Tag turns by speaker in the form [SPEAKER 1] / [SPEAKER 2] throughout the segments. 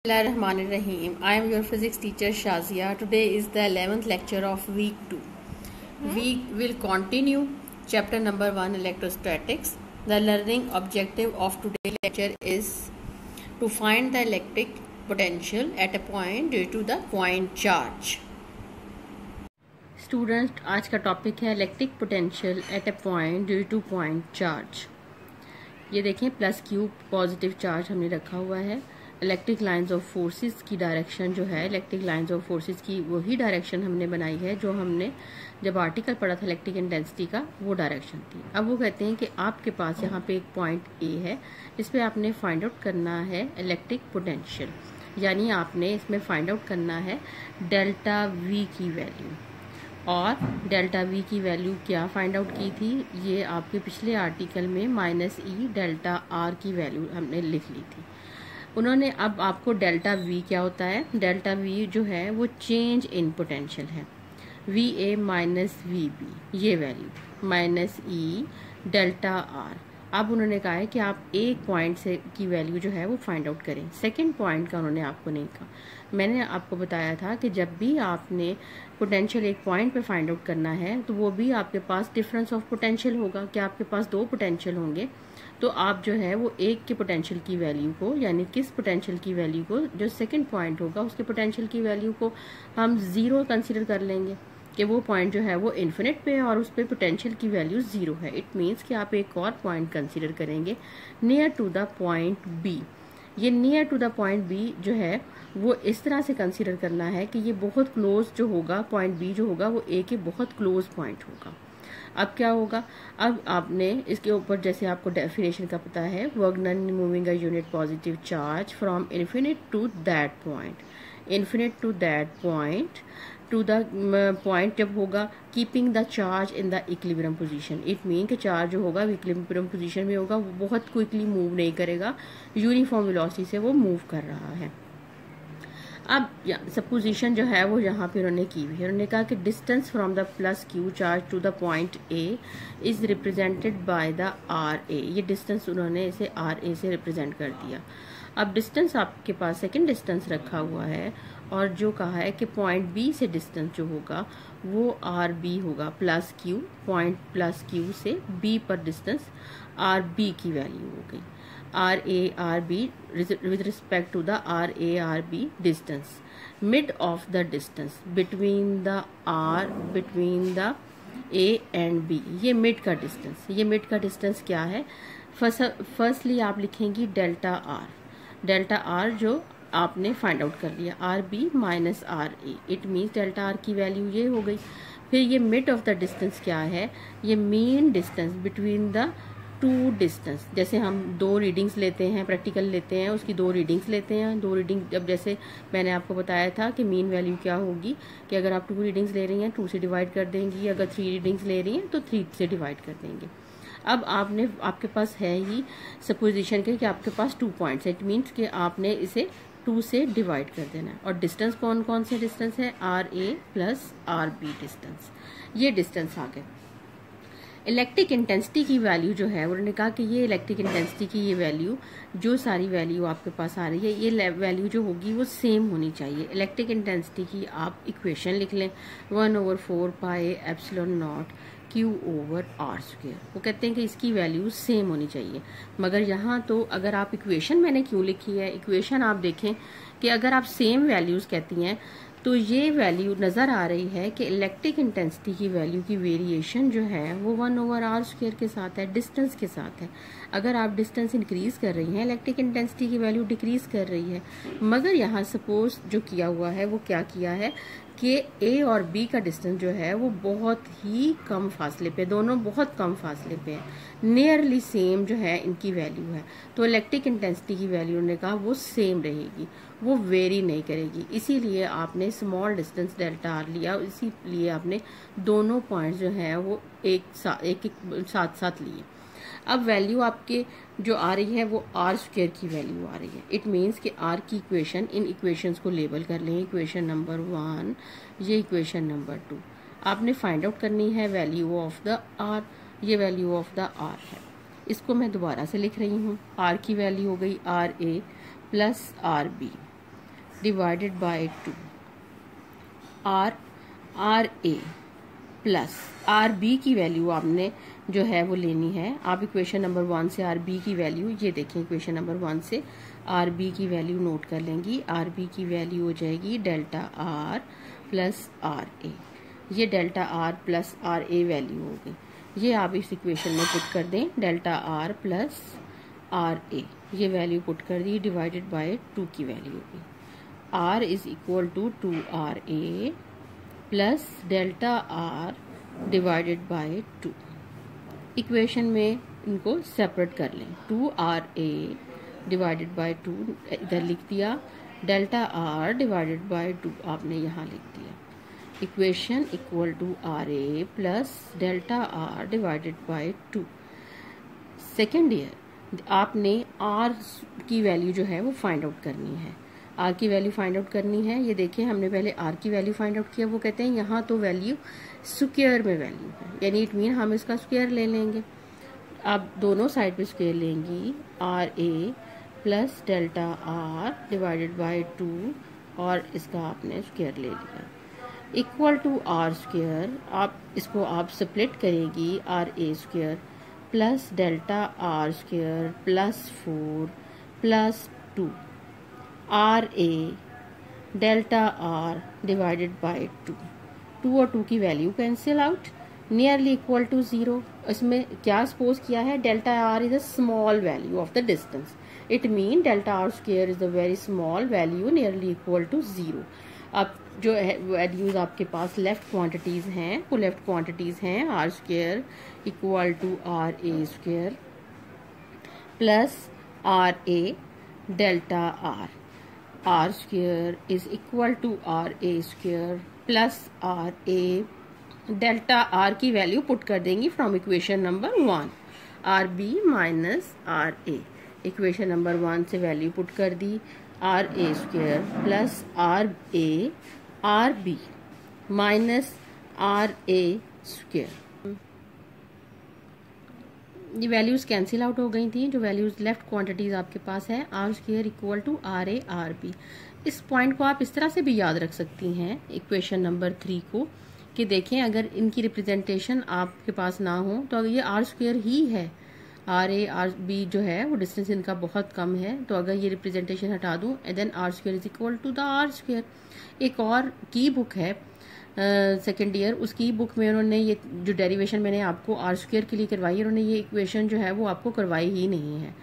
[SPEAKER 1] Bismillahirrahmanirrahim. I am your physics teacher Shazia. Today is the 11th lecture of week 2. We will continue chapter number 1, electrostatics. The learning objective of today's lecture is to find the electric potential at a point due to the point charge. Students, आज का topic है electric potential at a point due two point charge. ये देखें plus Q positive charge हमने रखा हुआ है. Electric lines of forces की डायरेक्शन जो है, इलेक्ट्रिक लाइंस ऑफ फोर्सेस की वही डायरेक्शन हमने बनाई है जो हमने जब आर्टिकल पढ़ा था इलेक्ट्रिक इंटेंसिटी का, वो डायरेक्शन थी. अब वो कहते हैं कि आपके पास यहाँ पे एक पॉइंट ए है, इस पर आपने फाइंड आउट करना है इलेक्ट्रिक पोटेंशियल, यानी आपने इसमें फाइंड आउट करना है डेल्टा वी की वैल्यू. और डेल्टा वी की वैल्यू क्या फाइंड आउट की थी, ये आपके पिछले आर्टिकल में माइनस ई डेल्टा आर की वैल्यू हमने लिख ली थी. उन्होंने अब आपको डेल्टा वी क्या होता है, डेल्टा वी जो है वो चेंज इन पोटेंशियल है. V A minus V B ये value minus E delta R. अब उन्होंने कहा है कि आप एक पॉइंट से की वैल्यू जो है वो फाइंड आउट करें. सेकंड पॉइंट का उन्होंने आपको नहीं कहा. मैंने आपको बताया था कि जब भी आपने पोटेंशियल एक पॉइंट पे फाइंड आउट करना है तो वो भी आपके पास डिफरेंस ऑफ पोटेंशियल होगा. कि आपके पास दो पोटेंशियल होंगे तो आप जो है वो एक के पोटेंशियल की वैल्यू को, यानी किस पोटेंशियल की वैल्यू को, जो सेकंड पॉइंट होगा उसके पोटेंशियल की वैल्यू को हम जीरो कंसीडर कर लेंगे कि वो पॉइंट जो है वो इन्फिनिट पे है और उस पर पोटेंशियल की वैल्यू जीरो है. इट मीन्स कि आप एक और पॉइंट कंसीडर करेंगे near to the point B. ये near to the point B जो है वो इस तरह से कंसीडर करना है कि ये बहुत क्लोज जो होगा, पॉइंट बी जो होगा वो ए के बहुत क्लोज पॉइंट होगा. अब क्या होगा, अब आपने इसके ऊपर जैसे आपको डेफिनेशन का पता है, work done moving a unit positive charge from infinite to that point, infinite to that point to the point जब होगा keeping the charge in the equilibrium position. It mean कि चार्ज जो होगा इक्विलिब्रियम पोजीशन में होगा, वो बहुत quickly move नहीं करेगा, यूनिफॉर्म वेलोसिटी से वो मूव कर रहा है. अब सपोजिशन जो है वो यहाँ पे उन्होंने की हुई है. उन्होंने कहा कि distance from the plus Q charge to the point A is represented by the R A. ये डिस्टेंस उन्होंने इसे आर ए से रिप्रेजेंट कर दिया. अब डिस्टेंस आपके पास सेकंड डिस्टेंस रखा हुआ है और जो कहा है कि पॉइंट बी से डिस्टेंस जो होगा वो आर बी होगा plus Q. Point plus Q से बी पर डिस्टेंस आर बी की वैल्यू हो गई R A R B with respect to the R A R B distance. Mid of the distance between the A and B. ये mid का distance, ये mid का distance क्या है, फर्स्टली आप लिखेंगी डेल्टा आर. डेल्टा आर जो आपने फाइंड आउट कर लिया, R B minus R A. It means delta R की वैल्यू ये हो गई. फिर ये मिड ऑफ द डिस्टेंस क्या है, ये mean distance between the two distance. जैसे हम दो रीडिंग्स लेते हैं, प्रैक्टिकल लेते हैं, उसकी दो रीडिंग्स लेते हैं. दो रीडिंग जब जैसे मैंने आपको बताया था कि मीन वैल्यू क्या होगी, कि अगर आप टू रीडिंग्स ले रही हैं 2 से डिवाइड कर देंगी, अगर 3 रीडिंग्स ले रही हैं तो 3 से डिवाइड कर देंगे. अब आपके पास है ही सपोजिशन के कि आपके पास 2 पॉइंट्स है. इट मीन्स कि आपने इसे 2 से डिवाइड कर देना है. और डिस्टेंस कौन कौन से डिस्टेंस है, R A plus R B distance. ये डिस्टेंस आ गए. इलेक्ट्रिक इंटेंसिटी की वैल्यू जो है उन्होंने कहा कि ये इलेक्ट्रिक इंटेंसिटी की ये वैल्यू, जो सारी वैल्यू आपके पास आ रही है, ये वैल्यू जो होगी वो सेम होनी चाहिए. इलेक्ट्रिक इंटेंसिटी की आप इक्वेशन लिख लें, 1/4 pi epsilon naught Q over R square. वो कहते हैं कि इसकी वैल्यू सेम होनी चाहिए. मगर यहाँ तो अगर आप इक्वेशन मैंने क्यों लिखी है, इक्वेशन आप देखें कि अगर आप सेम वैल्यूज कहती हैं तो ये वैल्यू नज़र आ रही है कि इलेक्ट्रिक इंटेंसिटी की वैल्यू की वेरिएशन जो है वो 1/r² के साथ है, डिस्टेंस के साथ है. अगर आप डिस्टेंस इंक्रीज कर रही हैं, इलेक्ट्रिक इंटेंसिटी की वैल्यू डिक्रीज कर रही है. मगर यहाँ सपोज जो किया हुआ है वो क्या किया है कि ए और बी का डिस्टेंस जो है वो बहुत ही कम फासले पे, दोनों बहुत कम फासले पे है, नियरली सेम जो है इनकी वैल्यू है. तो इलेक्ट्रिक इंटेंसिटी की वैल्यू ने कहा वो सेम रहेगी, वो वेरी नहीं करेगी. इसीलिए आपने स्मॉल डिस्टेंस डेल्टा आर लिया, इसीलिए आपने दोनों पॉइंट्स जो हैं वो एक साथ साथ लिए. अब वैल्यू आपके जो आ रही है वो आर स्क्वायर की वैल्यू आ रही है. इट मीन्स कि आर की इक्वेशन, इन इक्वेशंस को लेबल कर लें, इक्वेशन नंबर 1, ये इक्वेशन नंबर 2. आपने फाइंड आउट करनी है वैल्यू ऑफ द आर. ये वैल्यू ऑफ द आर है, इसको मैं दोबारा से लिख रही हूँ. आर की वैल्यू हो गई R A plus R B. Divided by 2 R A plus R B की वैल्यू आपने जो है वो लेनी है। आप इक्वेशन नंबर 1 से आर बी की वैल्यू, ये देखें इक्वेशन नंबर 1 से आर बी की वैल्यू नोट कर लेंगी। आर बी की वैल्यू हो जाएगी delta R plus R A. ये delta R plus R A value हो गई। ये आप इस इक्वेशन में पुट कर दें, delta R plus R A, ये वैल्यू पुट कर दी, डिवाइडेड बाय 2 की वैल्यू होगी। R is equal to 2 R A plus delta R divided by 2। Equation में इनको सेपरेट कर लें। 2 आर ए डिवाइडेड बाय 2 इधर लिख दिया, डेल्टा आर डिवाइडेड बाय 2 आपने यहाँ लिख दिया। Equation equal to R A plus delta R divided by 2। Second year आपने आर की वैल्यू जो है वो फाइंड आउट करनी है। आर की वैल्यू फाइंड आउट करनी है। ये देखिए हमने पहले आर की वैल्यू फाइंड आउट किया, वो कहते हैं यहाँ तो वैल्यू स्क्वायर में वैल्यू है, यानी इट मीन हम इसका स्क्वायर ले लेंगे। आप दोनों साइड पे स्क्वायर लेंगी, R A plus delta R divided by 2 और इसका आपने स्क्वायर ले लिया, इक्वल टू आर स्क्वायर। आप इसको आप स्प्लिट करेगी, R A square plus delta R square plus 4 plus 2 R A delta R divided by 2। 2 और 2 की value cancel out, nearly equal to 0। इसमें क्या सपोज किया है, delta R is a small value of the distance, it mean delta R square is a very small value nearly equal to 0। अब जो values आपके पास left quantities हैं वो left quantities हैं, R square equal to R A square plus R A delta R. R square is equal to R A square plus R A delta R की value put कर देंगी from equation number 1, R B minus R A. Equation number 1 से value put कर दी, R A square plus R A R B minus R A square. ये values cancel out हो गई थी। जो वैल्यूज लेफ्ट क्वांटिटीज आपके पास है, R square equal to R A R B. इस पॉइंट को आप इस तरह से भी याद रख सकती हैं इक्वेशन नंबर 3 को, कि देखें अगर इनकी रिप्रेजेंटेशन आपके पास ना हो तो ये आर स्क्वायर ही है, आर ए आर बी जो है वो डिस्टेंस इनका बहुत कम है, तो अगर ये रिप्रेजेंटेशन हटा दूं then R square is equal to the R square. एक और की बुक है सेकेंड ईयर, उसकी बुक में उन्होंने ये जो डेरिवेशन मैंने आपको आर स्क्वायर के लिए करवाई है, उन्होंने ये इक्वेशन जो है वो आपको करवाई ही नहीं है।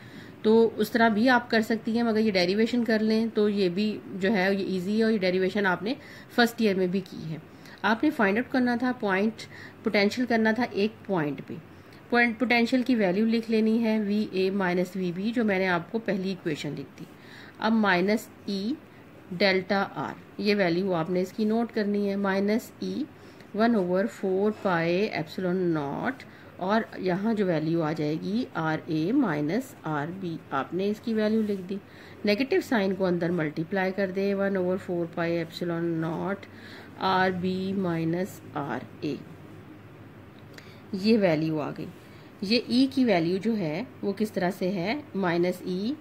[SPEAKER 1] तो उस तरह भी आप कर सकती हैं, मगर ये डेरिवेशन कर लें तो ये भी जो है ये इजी है, और ये डेरिवेशन आपने फर्स्ट ईयर में भी की है। आपने फाइंड आउट करना था पॉइंट, पोटेंशियल करना था एक पॉइंट पे। पॉइंट पोटेंशियल की वैल्यू लिख लेनी है V A minus V B, जो मैंने आपको पहली इक्वेशन लिख दी। अब माइनस ई डेल्टा आर, ये वैल्यू आपने इसकी नोट करनी है, minus E 1/4 pi epsilon not, और यहाँ जो वैल्यू आ जाएगी R A minus R B, आपने इसकी वैल्यू लिख दी। नेगेटिव साइन को अंदर मल्टीप्लाई कर दे, 1/4 pi epsilon nought R B minus R A, ये वैल्यू आ गई। ये ई की वैल्यू जो है वो किस तरह से है, minus E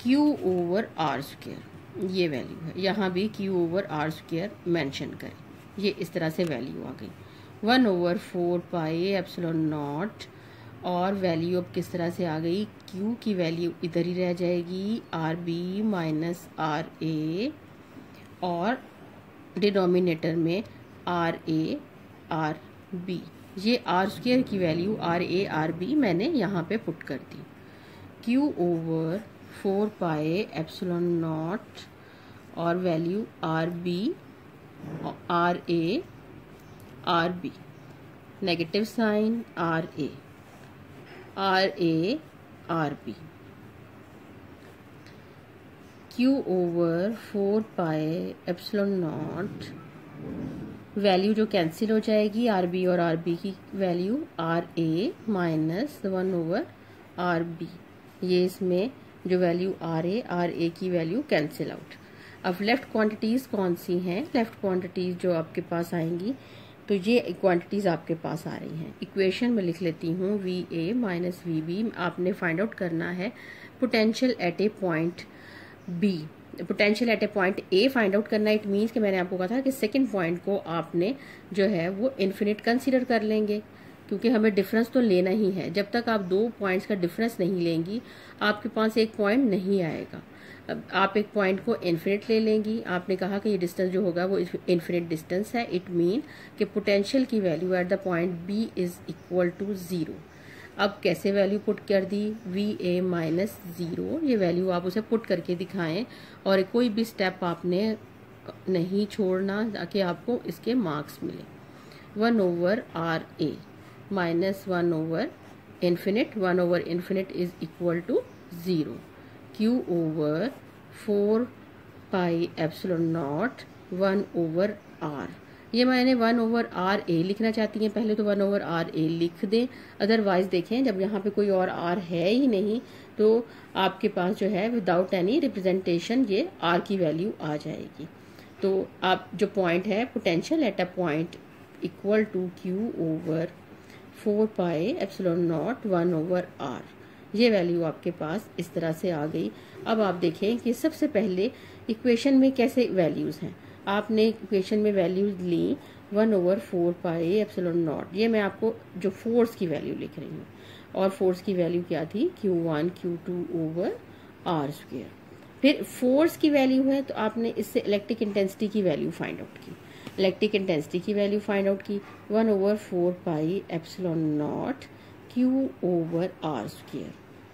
[SPEAKER 1] Q over R square, ये वैल्यू है। यहाँ भी Q over R square mention करें, ये इस तरह से वैल्यू आ गई 1/4 पाई एप्सिलॉन नॉट, और वैल्यू अब किस तरह से आ गई, क्यू की वैल्यू इधर ही रह जाएगी, R B minus R A, और डिनोमिनेटर में आर ए आर बी। ये आर स्क्वायर की value R A R B मैंने यहाँ पे पुट कर दी, Q over 4 pi epsilon not, और value R B R A R B, negative sign R A R B, Q over 4 pi epsilon nought, value जो cancel हो जाएगी R B और आर बी की value, R A minus 1/आर B, ये इसमें जो value R ए की value cancel out. अब लेफ्ट क्वांटिटीज कौन सी हैं, लेफ्ट क्वांटिटीज जो आपके पास आएंगी, तो ये क्वांटिटीज आपके पास आ रही हैं। इक्वेशन में लिख लेती हूँ V A minus V B. आपने फाइंड आउट करना है potential at a point B, potential at a point A find out करना, इट मीन्स कि मैंने आपको कहा था कि सेकंड पॉइंट को आपने जो है वो इन्फिनिट कंसीडर कर लेंगे, क्योंकि हमें डिफरेंस तो लेना ही है। जब तक आप दो पॉइंट्स का डिफरेंस नहीं लेंगी आपके पास एक पॉइंट नहीं आएगा। अब आप एक पॉइंट को इन्फिनिट ले लेंगी, आपने कहा कि ये डिस्टेंस जो होगा वो इन्फिनिट डिस्टेंस है, इट मीन कि पोटेंशियल की value at the point B is equal to 0। अब कैसे वैल्यू पुट कर दी, VA माइनस 0, ये वैल्यू आप उसे पुट करके दिखाएं और कोई भी स्टेप आपने नहीं छोड़ना ताकि आपको इसके मार्क्स मिले। 1/RA माइनस 1/इन्फिनिट, 1/इन्फिनिट is equal to 0। Q/4πε0 1/R। ये मैंने 1/RA लिखना चाहती हैं, पहले तो 1/RA लिख दें, अदरवाइज देखें जब यहाँ पे कोई और R है ही नहीं तो आपके पास जो है विदाउट एनी रिप्रेजेंटेशन ये R की वैल्यू आ जाएगी। तो आप जो पॉइंट है potential at a point equal to Q/4πε0 1/R, ये वैल्यू आपके पास इस तरह से आ गई। अब आप देखें कि सबसे पहले इक्वेशन में कैसे वैल्यूज हैं। आपने इक्वेशन में वैल्यूज ली 1/4πε0, ये मैं आपको जो फोर्स की वैल्यू लिख रही हूँ, और फोर्स की वैल्यू क्या थी Q1 Q2/R²। फिर फोर्स की वैल्यू है तो आपने इससे इलेक्ट्रिक इंटेंसिटी की वैल्यू फाइंड आउट की, इलेक्ट्रिक इंटेंसिटी की वैल्यू फाइंड आउट की 1/4πε0 Q/R²।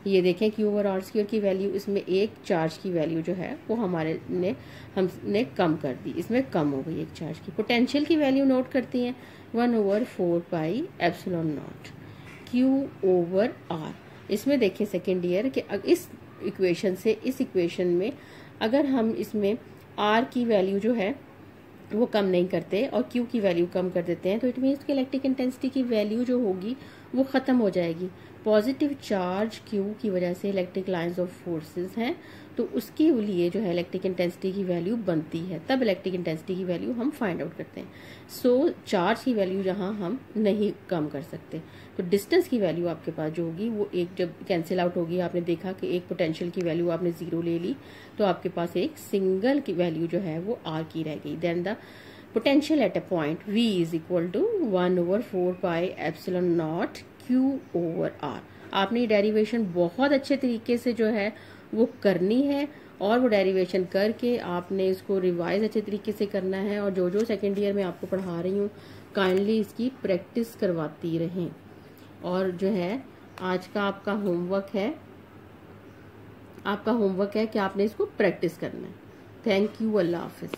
[SPEAKER 1] ये देखें Q/R² की वैल्यू, इसमें एक चार्ज की वैल्यू जो है वो हमने कम कर दी, इसमें कम हो गई एक चार्ज की। पोटेंशियल की वैल्यू नोट करती हैं 1/4πε0 Q/R। इसमें देखिए सेकेंड ईयर कि इस इक्वेशन से इस इक्वेशन में अगर हम इसमें R की वैल्यू जो है वो कम नहीं करते और Q की वैल्यू कम कर देते हैं तो इट मीन्स कि इलेक्ट्रिक इंटेंसिटी की वैल्यू जो होगी वो खत्म हो जाएगी। पॉजिटिव चार्ज Q की वजह से इलेक्ट्रिक लाइंस ऑफ फोर्सेस हैं, तो उसके लिए जो है इलेक्ट्रिक इंटेंसिटी की वैल्यू बनती है, तब इलेक्ट्रिक इंटेंसिटी की वैल्यू हम फाइंड आउट करते हैं। सो चार्ज की वैल्यू जहां हम नहीं कम कर सकते, तो डिस्टेंस की वैल्यू आपके पास जो होगी वो एक जब कैंसिल आउट होगी, आपने देखा कि एक पोटेंशियल की वैल्यू आपने 0 ले ली तो आपके पास एक सिंगल की वैल्यू जो है वो R की रह गई। Then the potential at a point V is equal to 1/4πε0 Q/R। आपने डेरिवेशन बहुत अच्छे तरीके से जो है वो करनी है और वो डेरिवेशन करके आपने इसको रिवाइज अच्छे तरीके से करना है, और जो जो सेकेंड ईयर में आपको पढ़ा रही हूँ काइंडली इसकी प्रैक्टिस करवाती रहें। और जो है आज का आपका होमवर्क है कि आपने इसको प्रैक्टिस करना है। Thank you, Allah Hafiz.